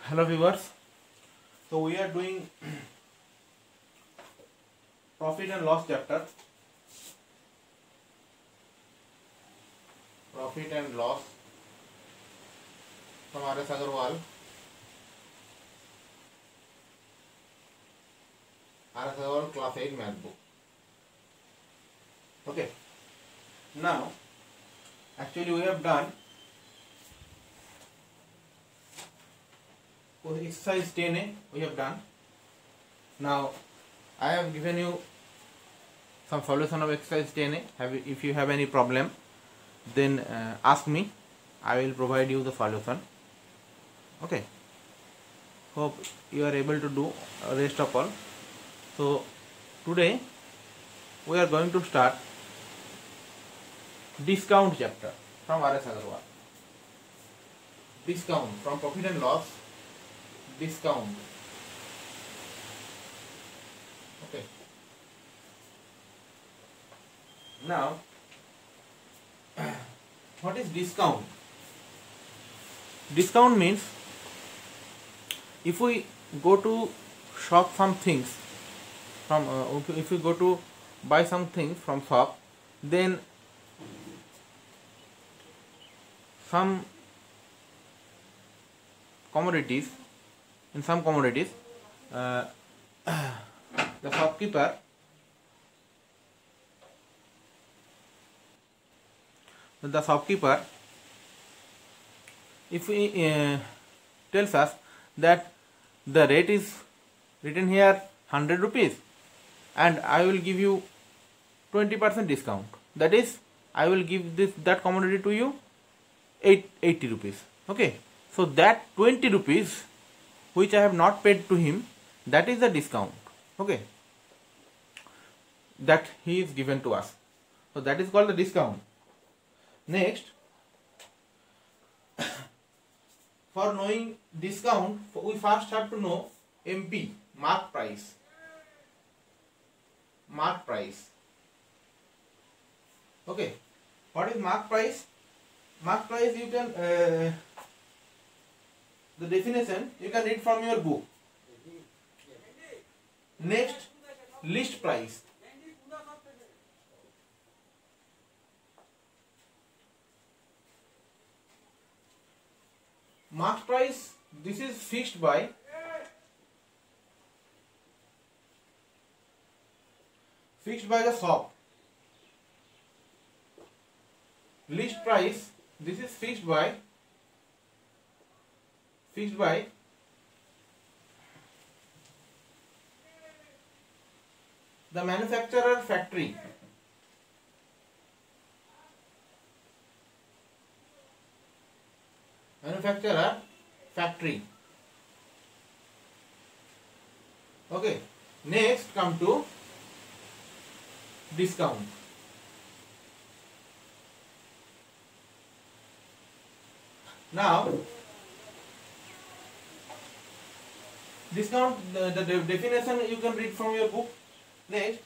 Hello viewers. So we are doing profit and loss chapter. Profit and loss from R.S. Agarwal. R.S. Agarwal class 8 math book. Okay. Now actually we have done exercise 10A we have done. Now I have given you some solution of exercise 10A. If you have any problem, then ask me. I will provide you the solution. Okay. Hope you are able to do rest of all. So today we are going to start discount chapter from R.S. Agarwal. Discount from profit and loss. Discount. Okay. Now, what is discount? Discount means if we go to shop some things from if we go to buy some things from shop, then some commodities, in some commodities, the shopkeeper if he tells us that the rate is written here 100 rupees and I will give you 20% discount, that is I will give that commodity to you 80 rupees. Okay, so that 20 rupees which I have not paid to him, that is the discount. Okay, that he is given to us, so that is called the discount. Next, for knowing discount, we first have to know MP, mark price. Mark price. Okay, what is mark price? Mark price, you can the definition you can read from your book. Next, list price. Mark price, this is fixed by the shop. List price, this is fixed by the manufacturer factory. Manufacturer factory. Okay. Next, come to discount. Now, discount, the definition you can read from your book. Next,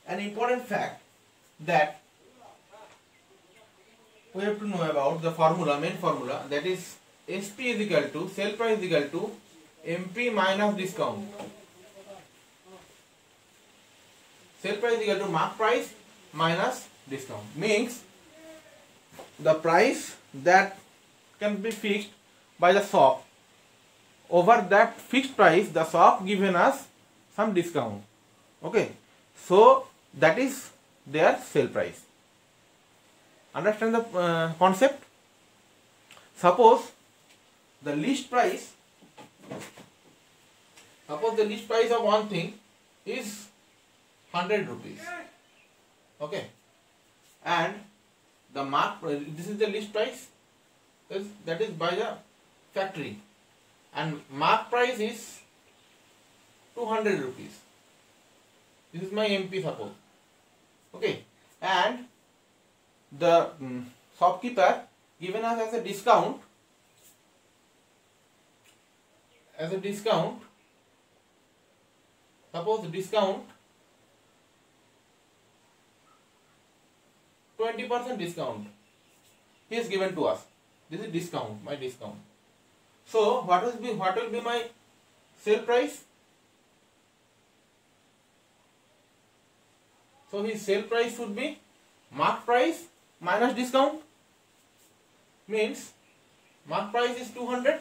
an important fact that we have to know about the formula, main formula, that is SP is equal to, sale price is equal to MP minus discount. Sale price is equal to mark price minus discount. Means the price that can be fixed by the shop, over that fixed price the shop given us some discount. Okay, so that is their sale price. Understand the concept? Suppose the list price of one thing is 100 rupees. Okay, and the mark, this is the list price, that is by the factory, and mark price is 200 rupees. This is my MP, suppose. Okay, and the shopkeeper given us as a discount, suppose discount 20% discount he is given to us. This is discount, my discount. So what will be my sale price? So his sale price should be mark price minus discount. Means mark price is 200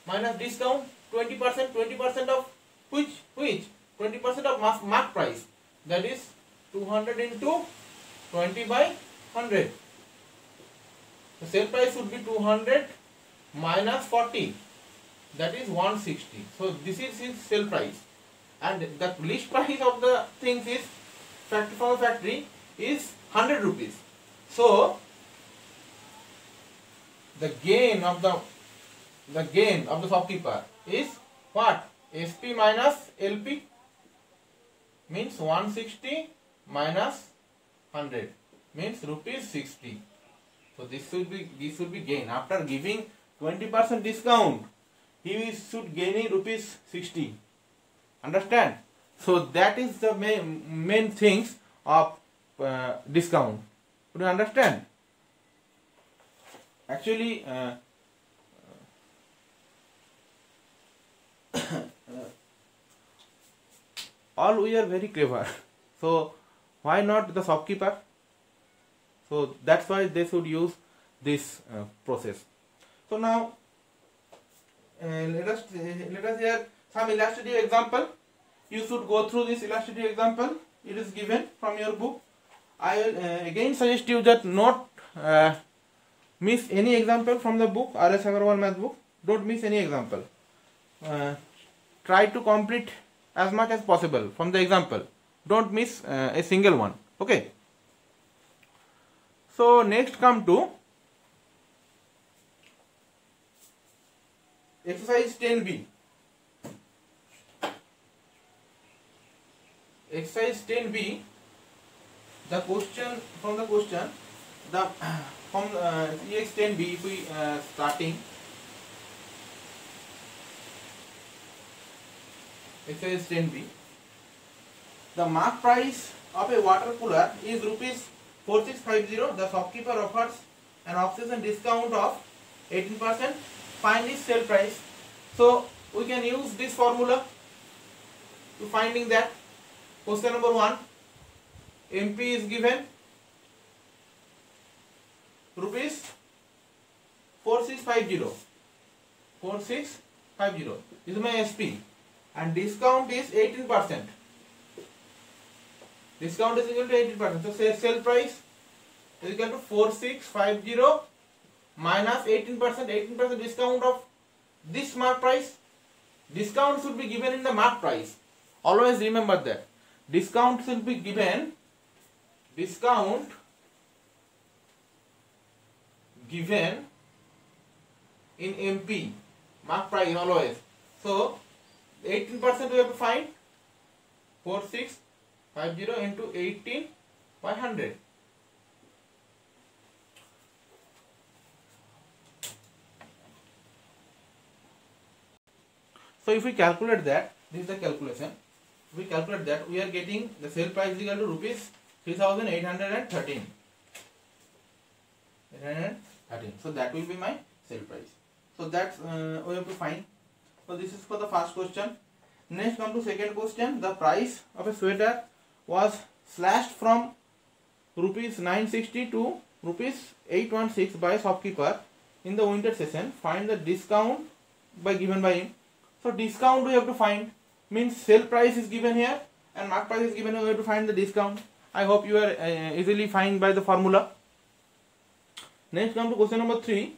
minus discount 20%. 20% of which 20% of mark price, that is 200 into 20 by 100. The sale price should be 200 minus 40, that is 160. So this is his sale price, and the list price of the things is from the factory is 100 rupees. So the gain of the shopkeeper is what? SP minus LP, means 160 minus 100 means rupees 60. So this should be gain. After giving 20% discount, he should gain rupees 60. Understand? So that is the main things of discount. Could you understand? Actually, all we are very clever. So why not the shopkeeper? So that's why they should use this process. So now let us hear some illustrative example. You should go through this illustrative example. It is given from your book. I will again suggest you that not miss any example from the book, R.S. Agarwal math book. Don't miss any example. Try to complete as much as possible from the example. Don't miss a single one. Okay. So next come to exercise 10b. Exercise 10b. The question from the EX 10b, if we starting exercise 10b. The mark price of a water cooler is rupees 4650. The shopkeeper offers an off-season discount of 18%. Find his sale price. So we can use this formula to finding that. Question number 1. MP is given rupees 4650. 4650. This is my SP. And discount is 18%. Discount is equal to 18%. So say sale price is equal to 4650 minus 18%. 18% discount of this mark price. Discount should be given in the mark price. Always remember that. Discount should be given. Discount given in MP. Mark price always. So 18% we have to find. 4650 into 18 by 100. So if we calculate that, this is the calculation. If we calculate that, we are getting the sale price is equal to rupees 3813. So that will be my sale price. So that's we have to find. So this is for the first question. Next come to second question. The price of a sweater was slashed from rupees 960 to rupees 816 by shopkeeper in the winter session. Find the discount given by him. So discount we have to find, means sale price is given here and mark price is given here. We have to find the discount. I hope you are easily find by the formula. Next come to question number 3.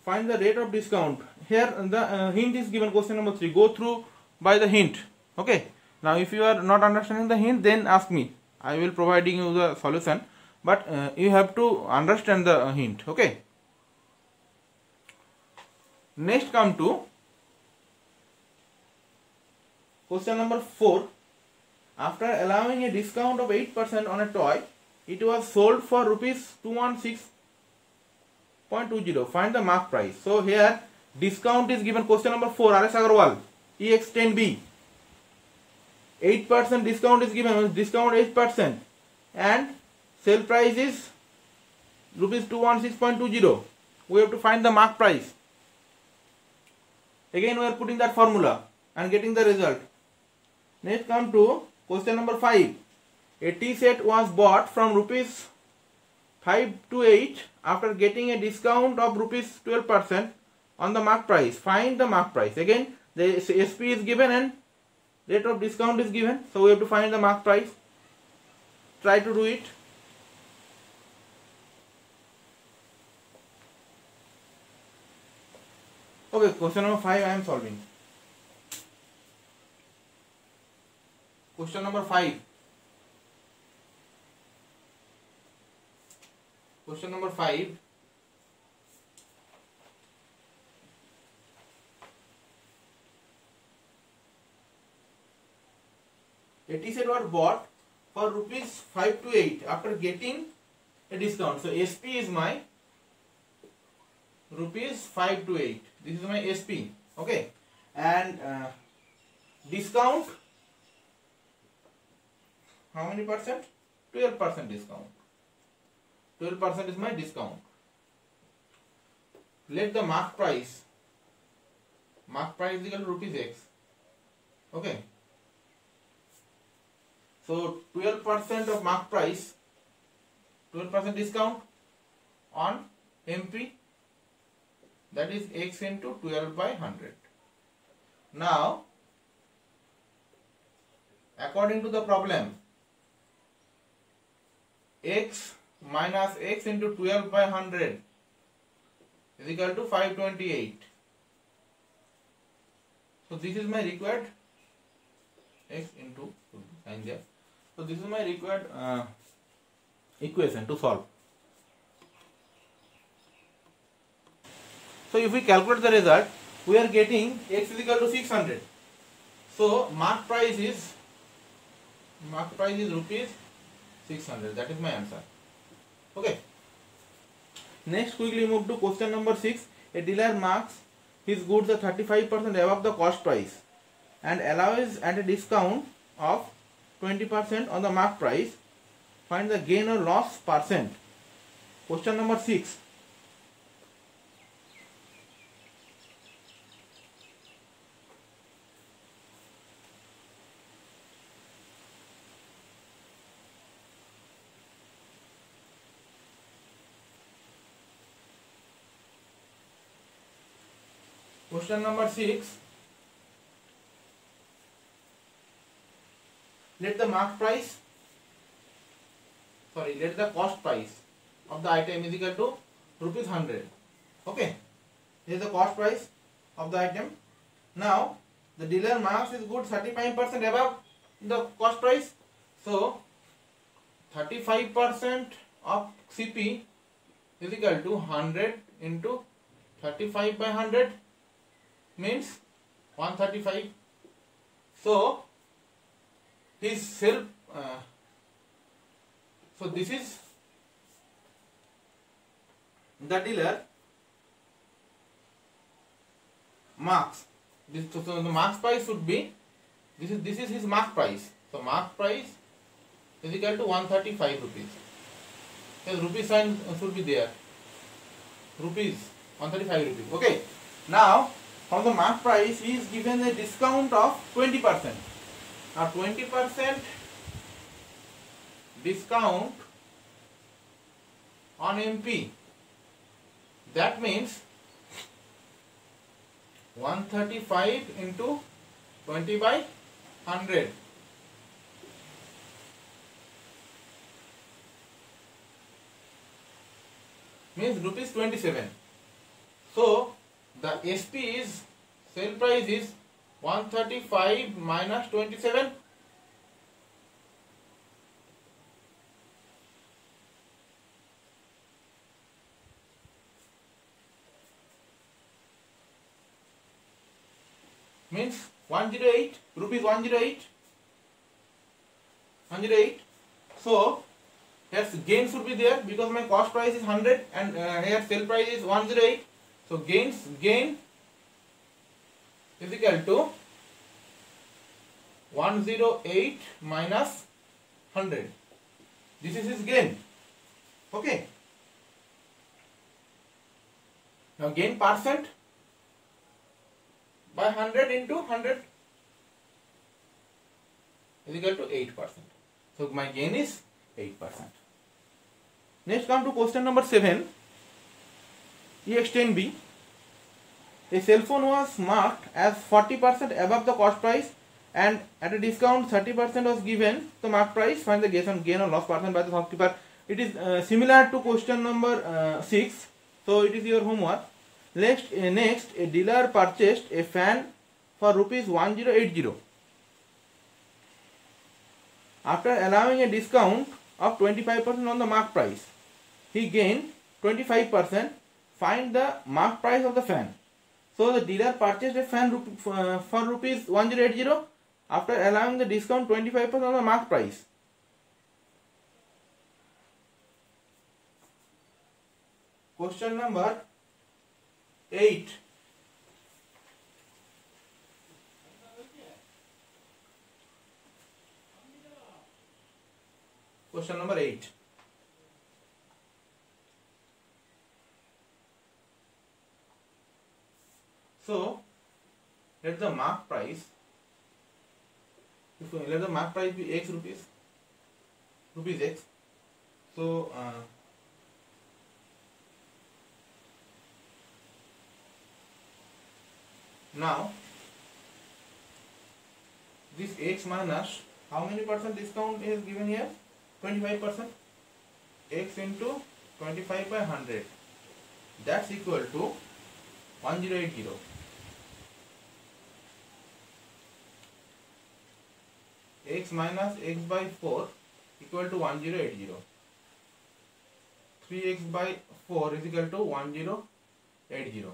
Find the rate of discount. Here the hint is given. Question number 3. Go through by the hint. Okay. Now if you are not understanding the hint, then ask me. I will providing you the solution. But you have to understand the hint. Okay. Next come to question number 4. After allowing a discount of 8% on a toy, it was sold for rupees 216.20. Find the mark price. So here discount is given. Question number 4. R.S. Agarwal. EX 10B. 8% discount is given. Discount 8%. And sale price is rupees 216.20. We have to find the mark price. Again we are putting that formula and getting the result. Next come to question number 5. A tea set was bought from rupees 5 to 8 after getting a discount of rupees 12% on the mark price. Find the mark price. Again the SP is given and rate of discount is given. So we have to find the mark price. Try to do it. Okay, question number 5 I am solving. Question number 5. Question number 5. A tea set was bought for rupees 5 to 8 after getting a discount. So SP is my rupees 5 to 8. This is my SP. Okay. And discount, how many percent? 12% discount. 12% is my discount. Let the mark price is equal to rupees X. Okay. So 12% of mark price, 12% discount on MP, that is X into 12 by 100. Now, according to the problem, X minus X into 12 by 100 is equal to 528. So this is my required X into 2. So this is my required equation to solve. So if we calculate the result, we are getting X is equal to 600. So mark price is rupees 600. That is my answer. Okay. Next, quickly move to question number 6. A dealer marks his goods at 35% above the cost price and allows at a discount of 20% on the mark price. Find the gain or loss percent. Question number 6. Question number 6. Let the cost price of the item is equal to rupees 100. Okay. This is the cost price of the item. Now, the dealer marks his goods 35% above the cost price. So, 35% of CP is equal to 100 into 35 by 100 means 135. So, his self, so this is the dealer marks. So the mark price should be, this is his mark price. So mark price is equal to 135 rupees. The rupee sign should be there. Rupees, 135 rupees. Okay. Now, from the mark price, he is given a discount of 20%. Now 20% discount on MP. That means 135 into 20 by 100. Means rupees 27. So the SP is, sale price is 135 minus 27. Means 108, rupees 108. 108. So here gain should be there because my cost price is 100 and here sale price is 108. So gain is equal to 108 minus 100. This is his gain. Okay. Now gain percent. by 100 into 100 is equal to 8%. So my gain is 8%. Next come to question number 7. EX10B. A cell phone was marked as 40% above the cost price and at a discount 30% was given the mark price. Find the gain or loss percent by the shopkeeper. It is similar to question number 6. So it is your homework. Next, a dealer purchased a fan for rupees 1080. After allowing a discount of 25% on the mark price, he gained 25%. Find the mark price of the fan. So the dealer purchased a fan for rupees 1080 after allowing the discount 25% on the mark price. Question number 8. Question number 8. So let the mark price, let the mark price be x rupees x. So now this x minus how many percent discount is given here? 25%. X into 25 by 100. That's equal to 1080. X minus x by 4 equal to 1080. 3x by 4 is equal to 1080.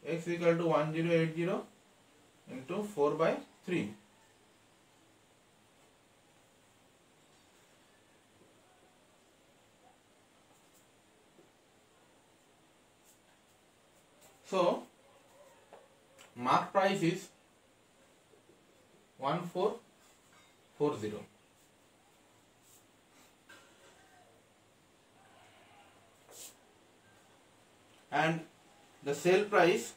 X is equal to 1080 into 4 by 3. So mark price is 1440 and the sale price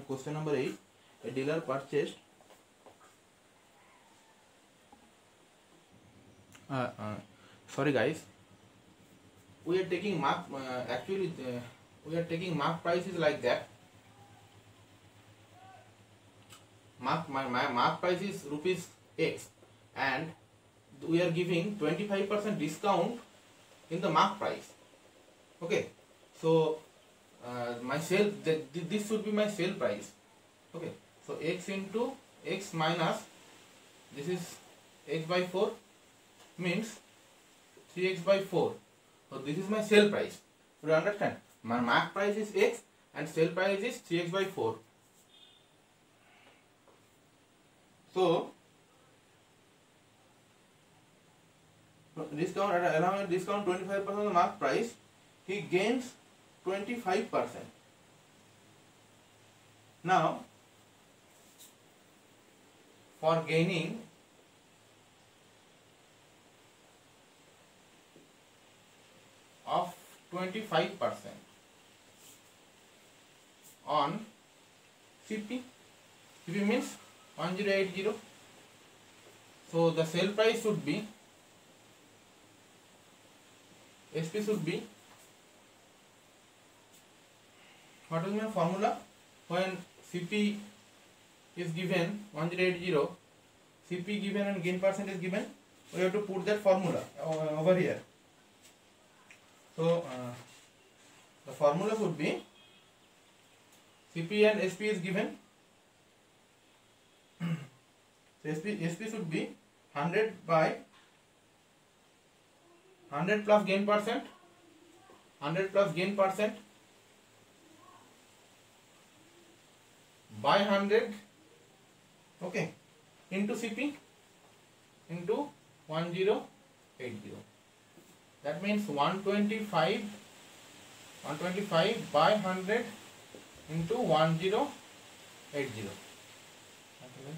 question number 8, a dealer purchased sorry guys, we are taking mark we are taking mark prices like that. My mark price is rupees x and we are giving 25% discount in the mark price. Okay, so my sale, this should be my sale price. Okay, so x into x minus this is x by 4 means 3x by 4. So this is my sale price. Do you understand? My mark price is x and sale price is 3x by 4. So discount, allowing discount 25% on the mark price, he gains 25%. Now for gaining of 25% on CP means 1080. So the sale price should be, SP should be, what is my formula? When CP is given 1080, CP given and gain percent is given, we have to put that formula over here. So the formula would be CP and SP is given. So SP should be 100 by 100 plus gain percent, 100 plus gain percent by 100, okay, into CP into 1080. That means 125 by 100 into 1080. 80. Okay.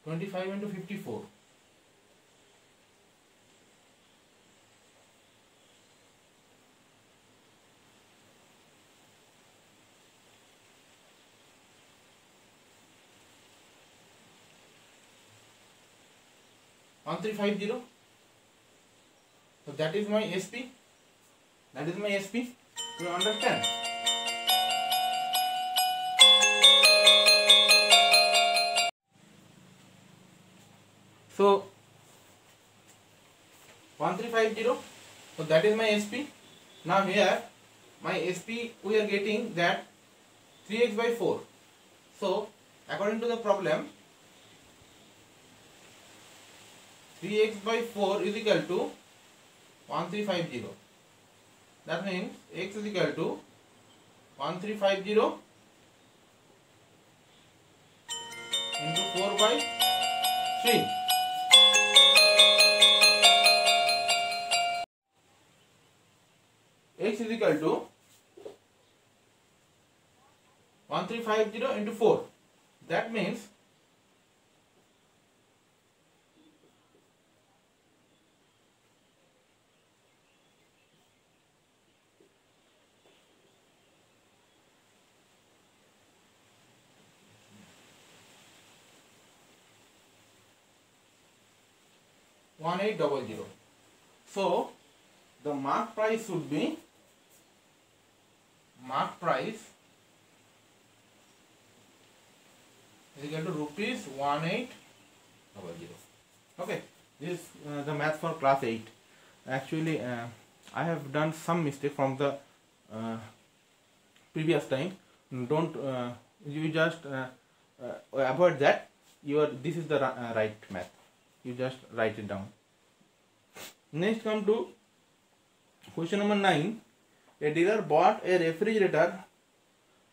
25 into 54. 1350. So that is my SP. That is my SP. You understand? So 1350. So that is my SP. Now here my SP we are getting that 3x by 4. So according to the problem, 3x by 4 is equal to 1350. That means x is equal to 1350 into 4 by 3. X is equal to 1350 into 4. That means 1800. So the mark price should be is equal to rupees 1800. Okay, this is the math for class 8. Actually I have done some mistake from the previous time. Don't you just avoid that. This is the right math. You just write it down. Next, come to question number 9. A dealer bought a refrigerator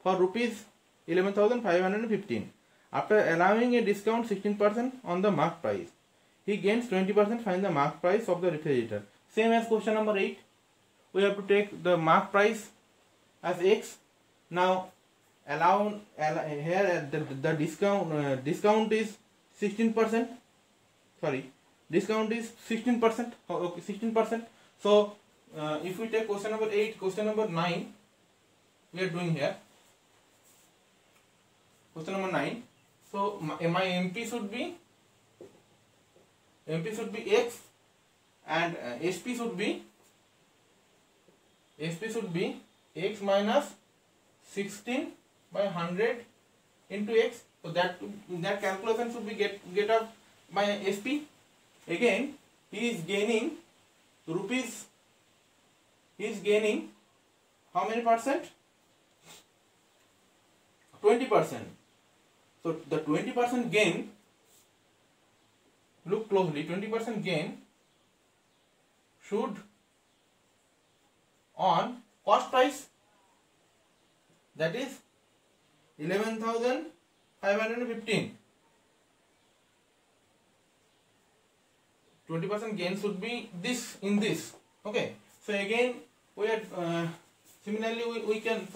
for rupees 11,515. After allowing a discount 16% on the mark price, he gains 20%. Find the mark price of the refrigerator. Same as question number 8. We have to take the mark price as X. Now here the discount is 16%. Sorry, discount is 16%. Okay, 16%. So if we take question number 8, question number 9, we are doing here. Question number 9. So my MP should be X, and SP should be X minus 16 by 100 into X. So that calculation should be get up by SP. Again, he is gaining rupees. He is gaining how many percent? 20%. So the 20% gain, look closely, 20% gain should on cost price, that is 11,515. 20% gain should be this in this. Okay. So again we are similarly we can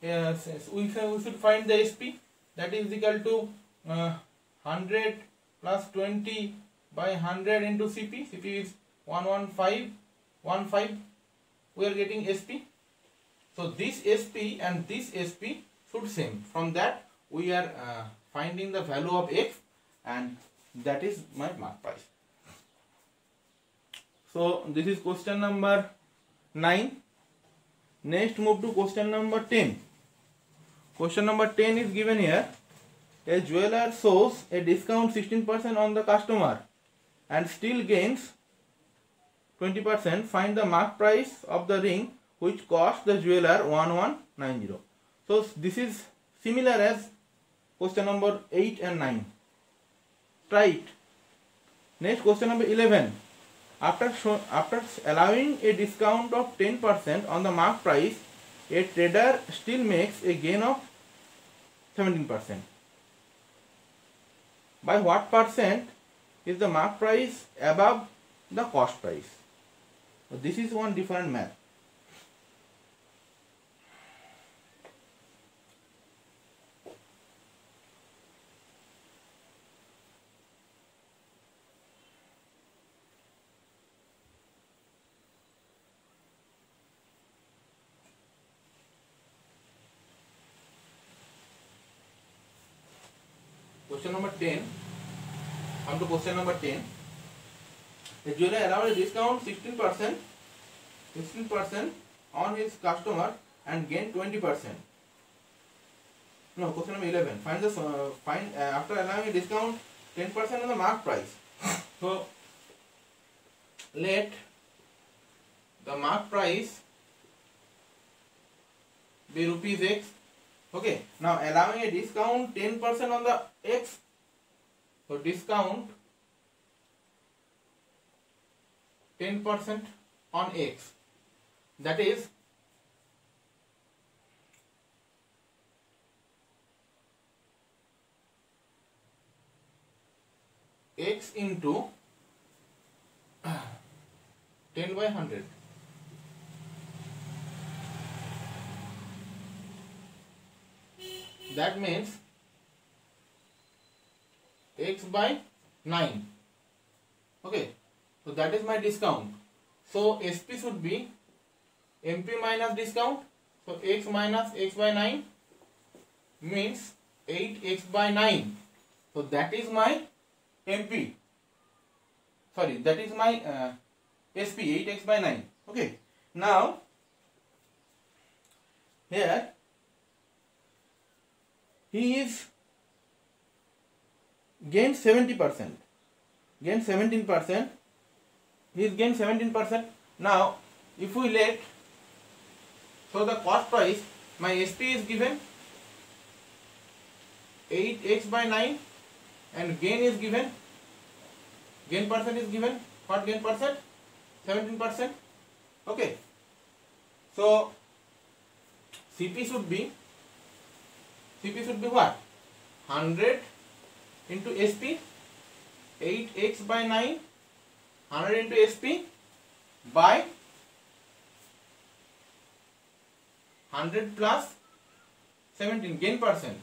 we should find the SP, that is equal to 100 plus 20 by 100 into CP. CP is 115. We are getting SP. So this SP and this SP should same. From that we are finding the value of X, and that is my mark price. So this is question number 9. Next, move to question number 10. Question number 10 is given here. A jeweler shows a discount 16% on the customer and still gains 20%. Find the mark price of the ring which cost the jeweler 1190. So this is similar as question number 8 and 9. Try it. Next, question number 11. After allowing a discount of 10% on the mark price, a trader still makes a gain of 17%. By what percent is the mark price above the cost price? So this is one different math. Question number 10. Come to question number 10. The jeweler allowed a discount 16% on his customer and gained 20%. No, question number 11. Find the after allowing a discount 10% on the mark price. So let the mark price be rupees X. Okay. Now allowing a discount 10% on the X. So discount 10% on X. That is X into 10 by 100. That means X by 9. Okay. So that is my discount. So SP should be MP minus discount. So X minus X by 9 means 8X by 9. So that is my MP. Sorry, that is my SP, 8X by 9. Okay. Now here he is gained 70%. Gained 17%. He is gained 17%. Now if we let, so the cost price, my SP is given 8X by 9 and gain is given, gain percent is given, what gain percent? 17%. Okay. So CP should be what? 100 into SP, 8X by 9, 100 into SP by 100 plus 17, gain percent.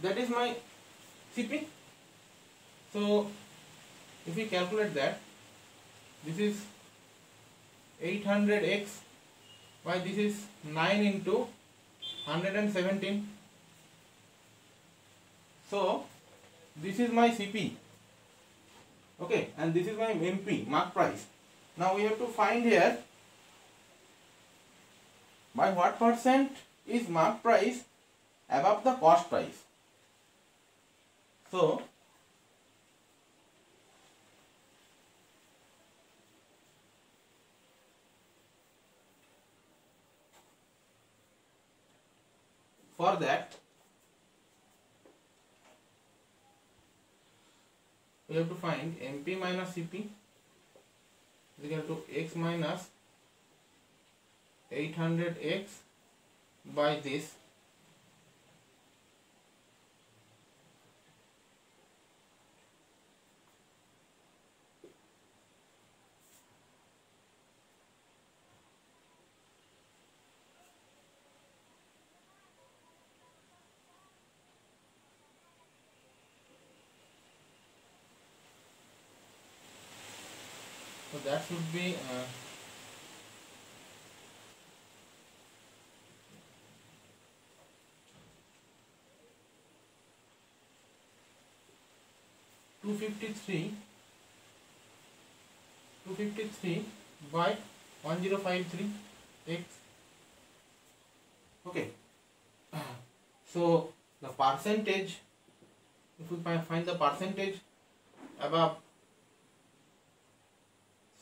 That is my CP. So if we calculate that, this is 800x by this is 9 into 117. So this is my CP. Okay, and this is my MP, mark price. Now we have to find here by what percent is mark price above the cost price. So for that we have to find MP minus CP is equal to X minus 800x by this so that should be 253 by 1053 x. Okay. So the percentage, if we find the percentage above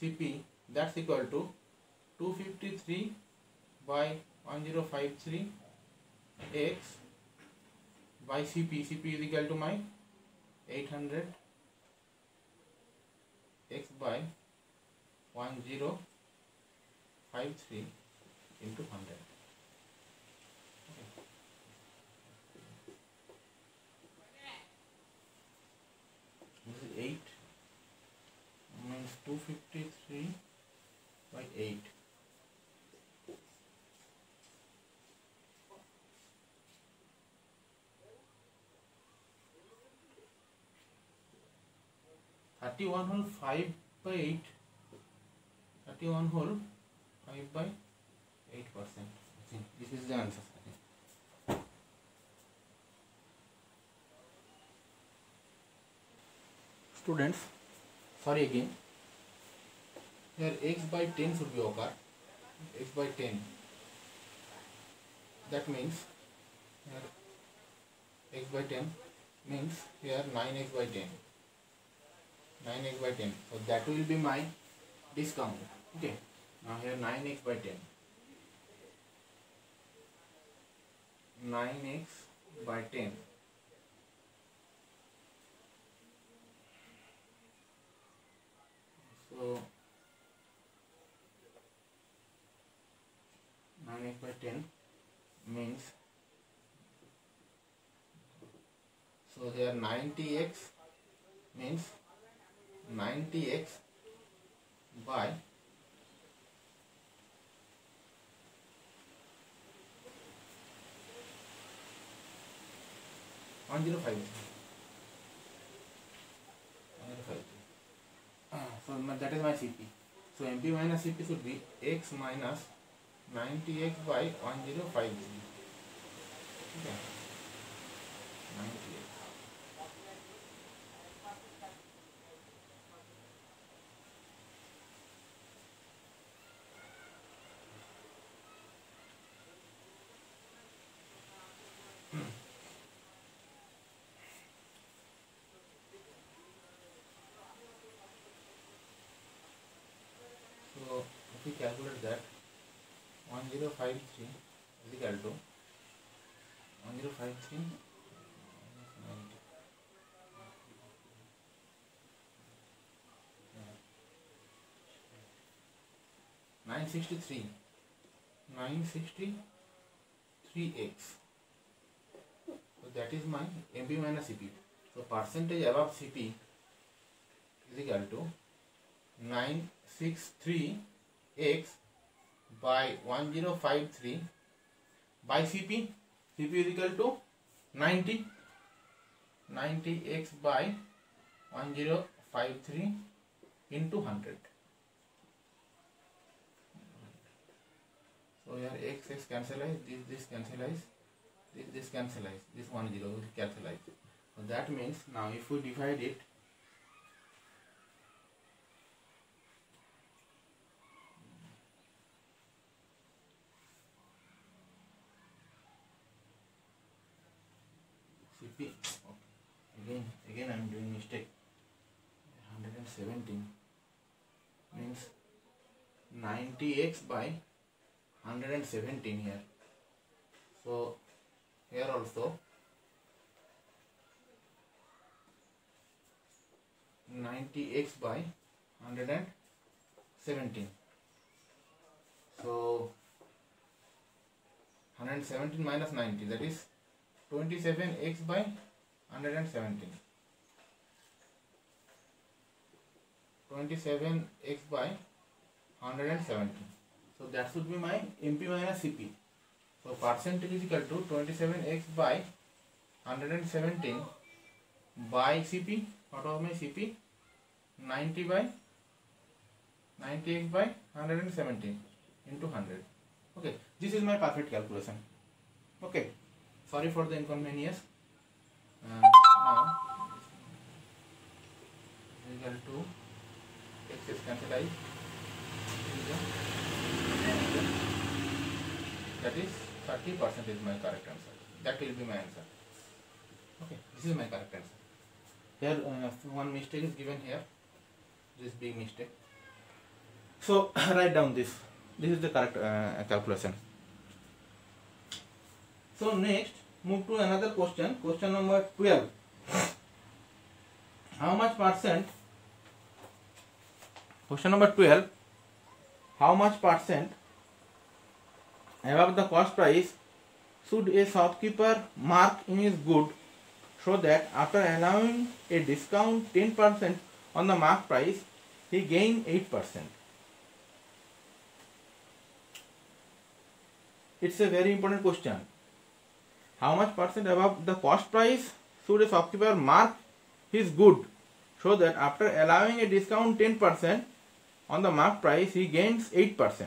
CP, that's equal to 253 by 1053 x by CP. CP is equal to my 800 1053 into 100. This is 8 means 253 by 8. Thirty-one whole 5 by 8. 31 whole 5 by 8%. This is the answer. Students, sorry again. Here x by 10 should be occur. X by 10. That means here x by 10 means here 9x by 10. 9x by 10. So that will be my discount. Okay. Now here 9x by 10. 9x by 10. So 9x by 10 means, so here 90x means 90x by 1053. So that is my CP. So MP minus CP should be x minus 90x by 1053. Okay. 90x. So if we calculate that, 1053 is equal to 1053 963 963x. So that is my MP minus CP. So percentage above CP is equal to 963x by 1053 by CP. CP is equal to 90. 90x by 1053 into 100. So here x cancelize, this cancelize, this cancelize, this 10 will cancelize. So that means now if we divide it, CP, okay. Again I am doing mistake. 117 means 90x by 117 here. So here also 90x by 117. So 117 minus 90, that is 27x by 117. 27x by 117. So that should be my MP minus CP. So percentage is equal to 27x by 117 by CP. What was my CP? 90x by 117 into 100. Okay, this is my perfect calculation. Okay, sorry for the inconvenience. Now equal to x is cancelled. That is 30% is my correct answer. That will be my answer. Okay, this is my correct answer. Here one mistake is given here. This big mistake. So write down this. This is the correct calculation. So next, move to another question. Question number 12. How much percent? Question number 12. how much percent above the cost price should a shopkeeper mark in his good so that after allowing a discount 10% on the mark price, he gain 8%. It's a very important question. How much percent above the cost price should a shopkeeper mark his good so that after allowing a discount 10% on the mark price, he gains 8%.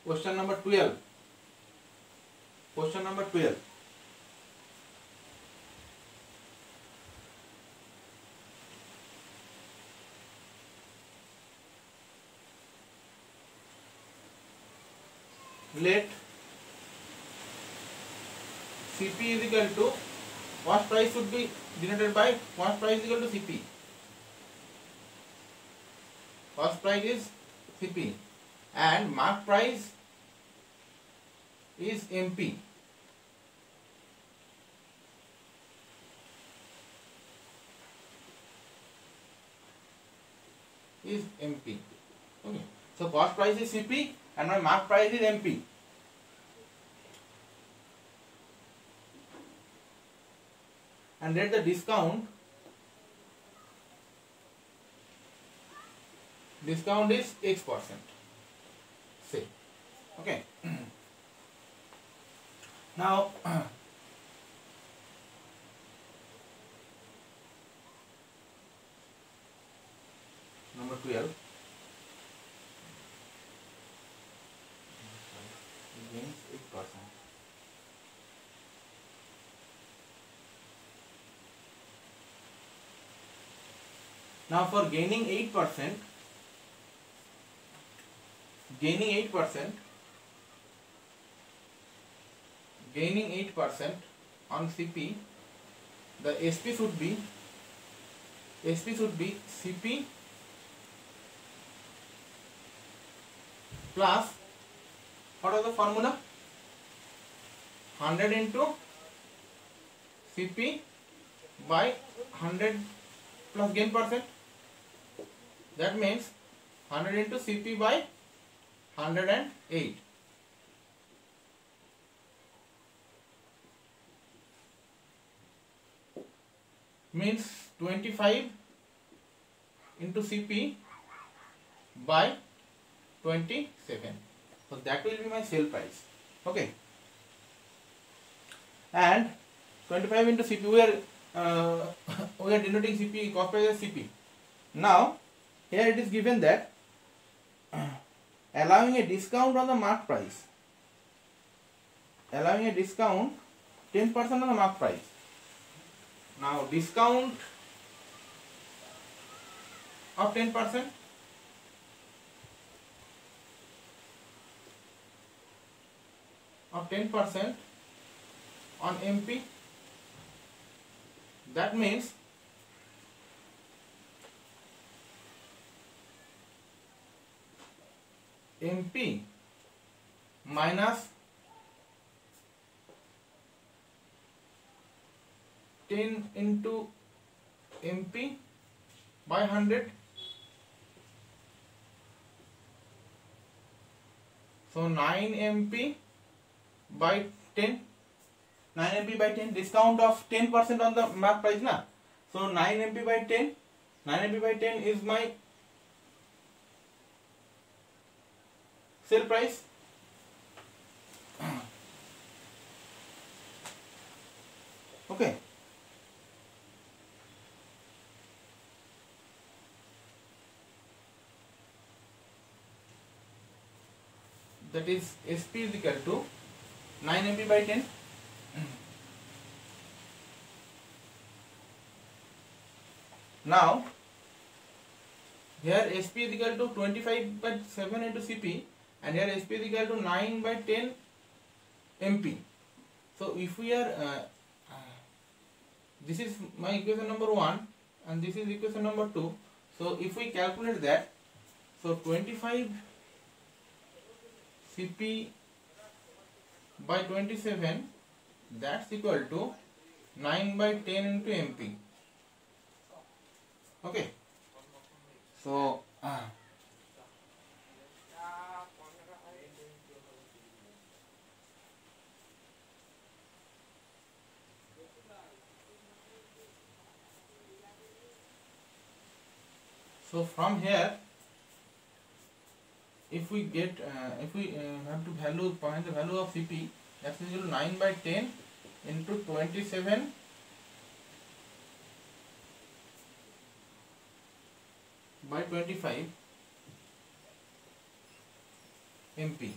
Question number 12. Question number 12. Let CP is equal to cost price should be denoted by cost price is equal to CP. Cost price is CP and mark price is MP. Is MP. Okay. So cost price is CP and my mark price is MP. And let the discount is X%. Say. Okay. Now number 12 gains 8%. Now for gaining 8% on CP, the SP should be CP plus, what is the formula? 100 into CP by 100 plus gain percent. That means 100 into CP by 108. Means 25 into CP by 27. So that will be my sale price. Okay. And 25 into CP, we are denoting CP, cost price as CP. Now here it is given that allowing a discount on the mark price, allowing a discount 10% on the mark price. Now discount of 10% on MP. That means MP minus 10 into MP by 100. So 9 MP by 10. 9 MP by 10, discount of 10% on the mark price na. So 9 MP by 10. 9 MP by 10 is my sale price. Okay. That is SP is equal to 9 MP by 10. Now here SP is equal to 25 by 7 into CP and here SP is equal to 9 by 10 MP. So if we are this is my equation number 1 and this is equation number 2. So if we calculate that, So 25 Cp by 27, that's equal to 9 by 10 into Mp. Okay. So from here, if we get have to find the value of Cp, that's equal to 9 by 10 into 27 by 25 Mp.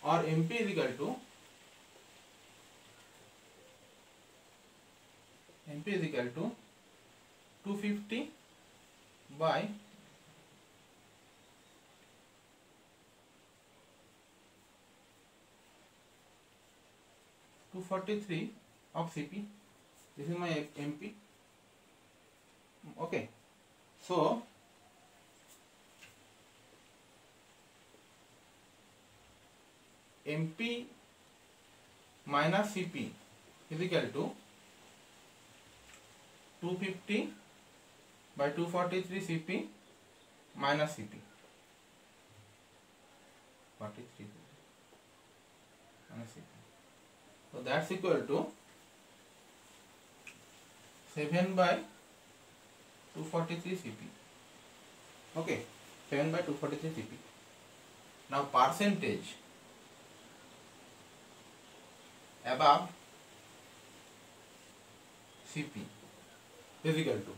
Or Mp is equal to 250 by 243 of Cp. This is my Mp. Okay. So Mp minus Cp is equal to 250 by 243 Cp minus Cp. 43 minus Cp. So that's equal to 7 by 243 Cp. Okay, 7 by 243 Cp. Now percentage above Cp is equal to,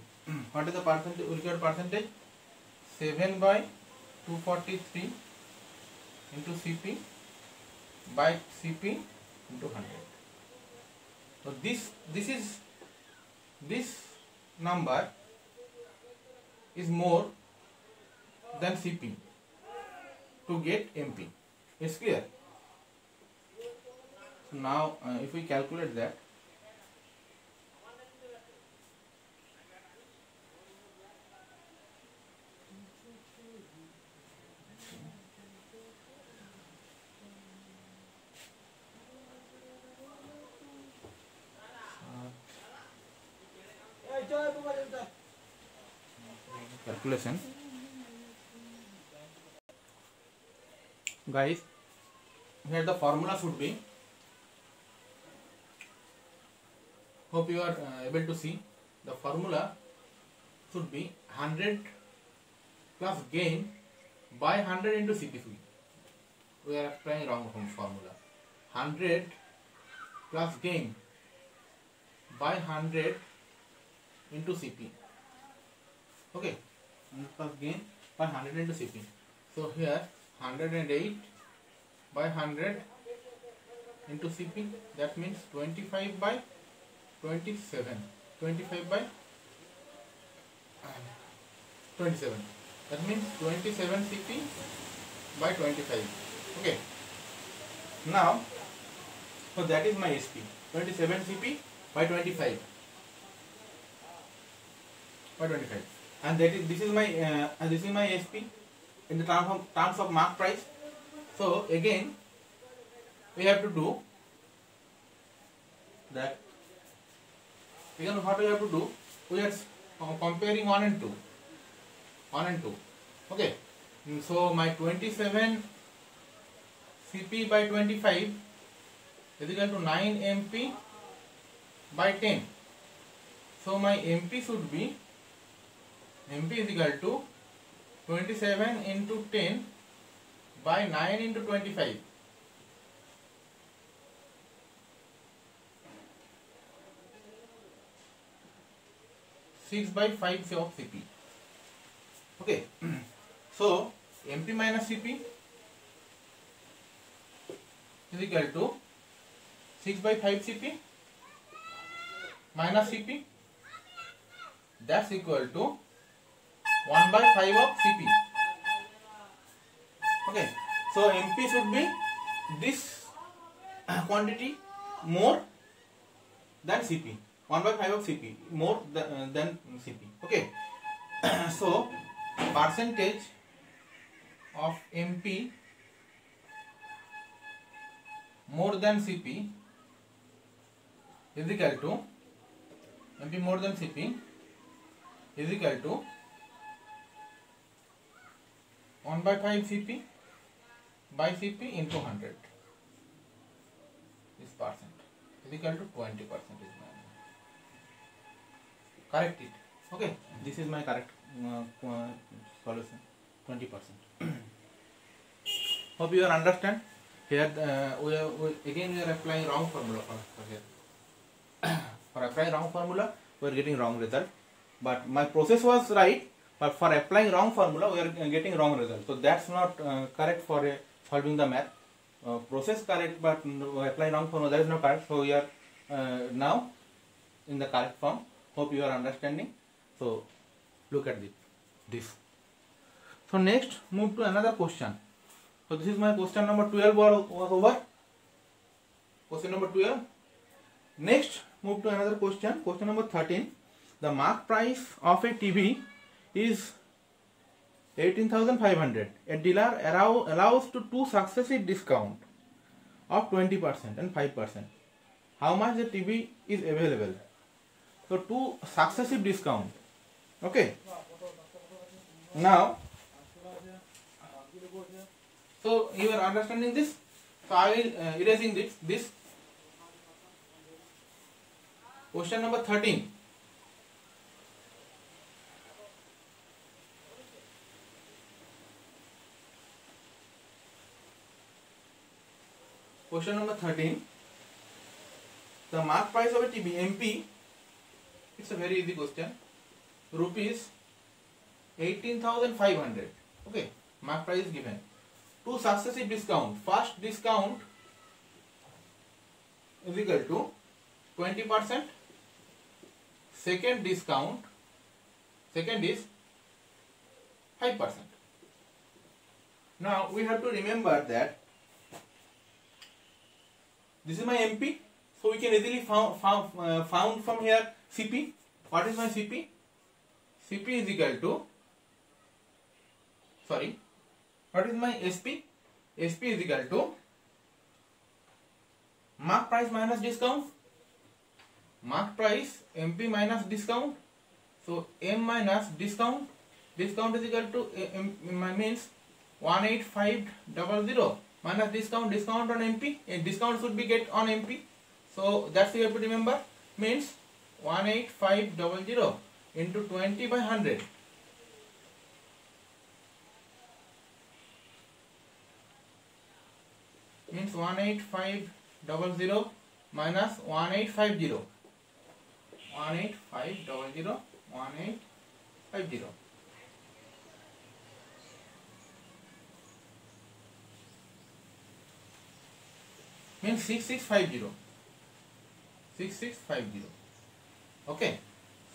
what is the percentage? Required percentage 7 by 243 into Cp by Cp into 100. So this number is more than Cp to get Mp. It's clear. So now if we calculate that, calculation, guys, here the formula should be, hope you are able to see, the formula should be 100 plus gain by 100 into Cp. We are applying wrong formula. 100 plus gain by 100 into Cp. Okay, plus gain by 100 into Cp. So here 108 by 100 into Cp, that means 25 by 27. 25 by 27. That means 27 Cp by 25. Okay. Now, so that is my Sp. 27 Cp by 25. By 25. And that is, this is my Sp in the terms of mark price. So again we have to do that. Again, what we have to do? We are comparing 1 and 2. 1 and 2. Okay. So my 27 Cp by 25 is equal to 9 Mp by 10. So my Mp should be, Mp is equal to 27 into 10 by 9 into 25. Six by 5 of Cp. Okay. So Mp minus Cp is equal to 6 by 5 Cp minus Cp, that's equal to 1 by 5 of Cp. Okay. So MP should be this quantity more than CP. 1 by 5 of CP more than CP. Okay. So percentage of MP more than CP is equal to MP more than CP is equal to 1 by 5 CP by CP into 100. This percent is equal to 20% is my correct it. Okay, this is my correct solution, 20%. Hope you understand. Here we are applying wrong formula for here. For applying wrong formula we are getting wrong result, but my process was right, but for applying wrong formula we are getting wrong result. So that's not correct for solving the math. Process correct, but applying wrong formula, that is not correct. So we are now in the correct form. Hope you are understanding. So look at this. So next move to another question. So this is my question number 12 was over. Question number 12. Next move to another question. Question number 13. The mark price of a TV is 18,500. A dealer allows to two successive discount of 20% and 5%. How much the TV is available? So two successive discount. Okay. Now, so you are understanding this. So I will erasing this. Question number 13. Question number 13. The mark price of a TV MP. It's a very easy question. Rupees 18,500. Okay. Mark price is given. Two successive discount. First discount is equal to 20%. Second discount. Second is 5%. Now we have to remember that this is my MP, so we can easily found from here CP. What is my CP? CP is equal to, sorry, what is my SP? SP is equal to mark price minus discount. Mark price MP minus discount. So M minus discount. Discount is equal to means 18500 minus discount on MP. Discount should be get on MP. So that's you have to remember. Means 18500 into 20 by 100. Means 18500 minus 1850. 1850. Means 6650. 6650. Okay.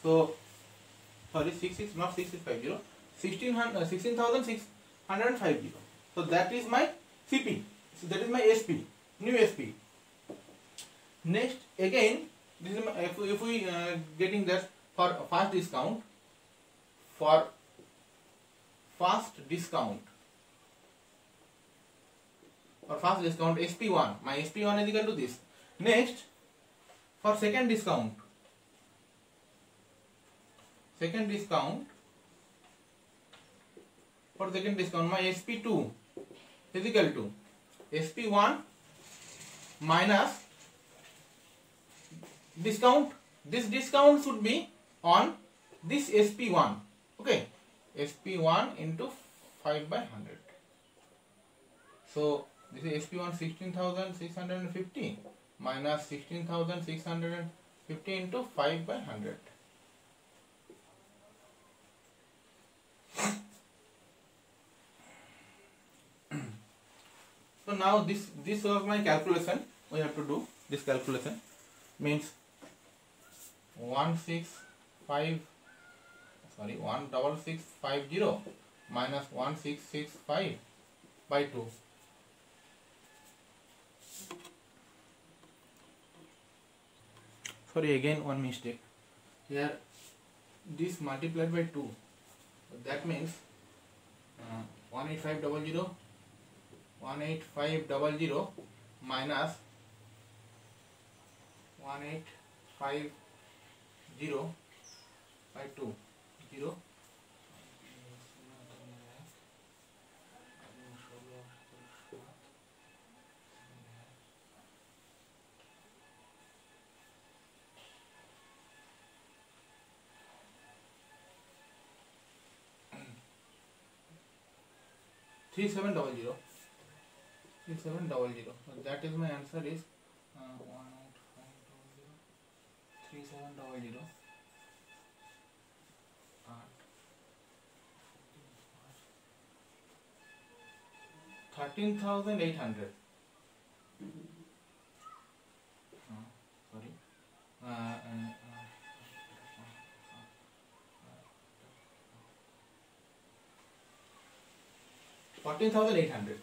So sorry, not 6650. 16,650. So that is my CP. So that is my SP. New SP. Next again, this is my, if we getting that for fast discount. For fast discount. For fast discount SP1. My SP1 is equal to this. Next, for second discount. Second discount. For second discount, my SP2 is equal to SP1 minus discount. This discount should be on this SP1. Okay. SP1 into 5 by 100. So this is SP1 16,650 minus 16,650 into 5 by 100. So now this was my calculation. We have to do this calculation. Means 16650 minus 1665 by 2. sorry, again one mistake here. This multiplied by 2, that means 18500 minus 1850 by 2 0. 3700. So that is my answer is 3700 13,800. Sorry. 14,800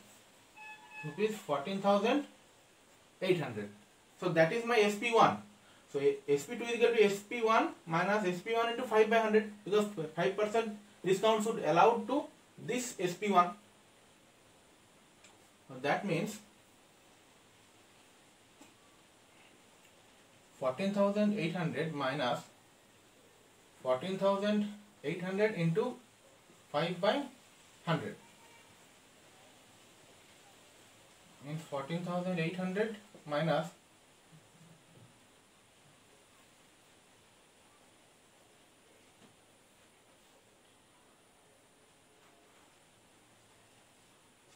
rupees, 14,800. So that is my SP1. So SP2 is equal to SP1 minus SP1 into 5 by 100, because 5% discount should allow to this SP1. So that means 14,800 minus 14,800 into 5 by 100 means 14,800 minus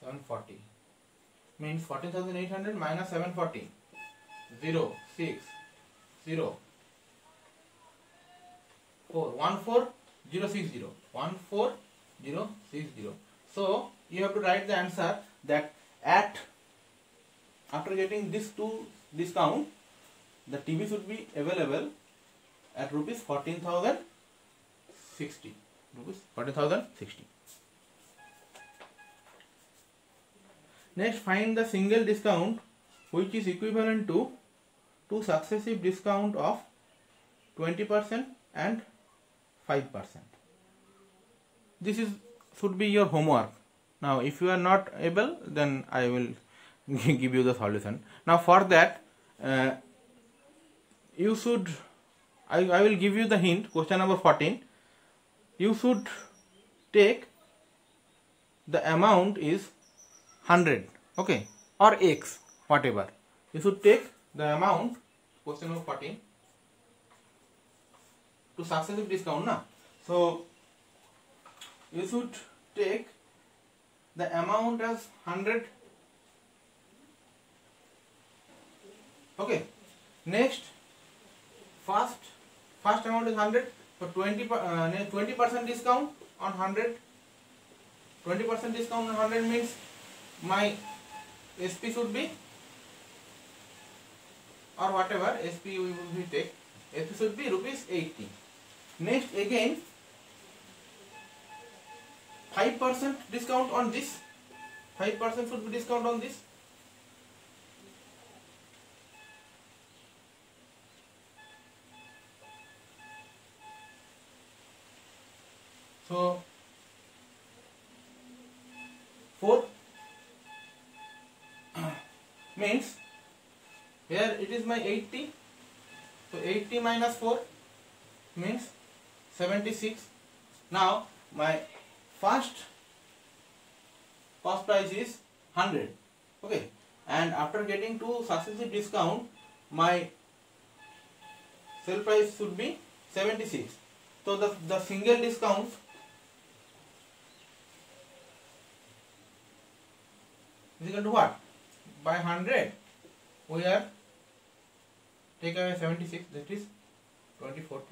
740 means 14,800 minus 740 0 6 0 4 14060 14060. So you have to write the answer that after getting this two discount, the TV should be available at rupees 14,060. Next, find the single discount which is equivalent to two successive discount of 20% and 5%. This should be your homework. Now, if you are not able, then I will give you the solution. Now, for that, you should, I will give you the hint. Question number 14. You should take the amount is 100, okay, or X, whatever. You should take the amount, question number 14, to successive discount, na? So, you should take the amount as 100. Okay. Next, first amount is 100. So 20% discount on 100. 20% discount on 100 means my SP should be, or whatever SP we will take, SP should be rupees 80. Next, again 5% discount on this. 5% should be discount on this. So 4 means here it is my 80. So 80 minus 4 means 76. Now my first cost price is 100. Okay, and after getting two successive discount, my sale price should be 76. So the single discount is equal to what? By 100 we are take away 76, that is 24%.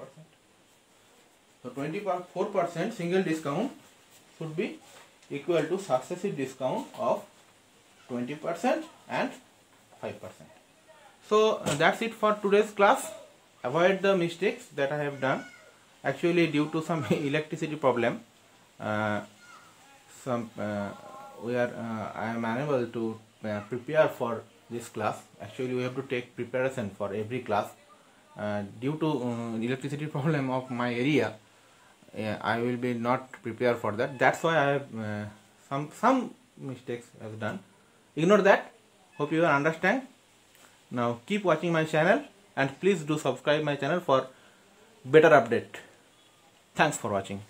So 24% single discount should be equal to successive discount of 20% and 5%. So that's it for today's class. Avoid the mistakes that I have done. Actually, due to some electricity problem, I am unable to prepare for this class. Actually, we have to take preparation for every class due to electricity problem of my area, I will be not prepared for that. That's why I have some mistakes have done. Ignore that. Hope you will understand. Now keep watching my channel and please do subscribe my channel for better update. Thanks for watching.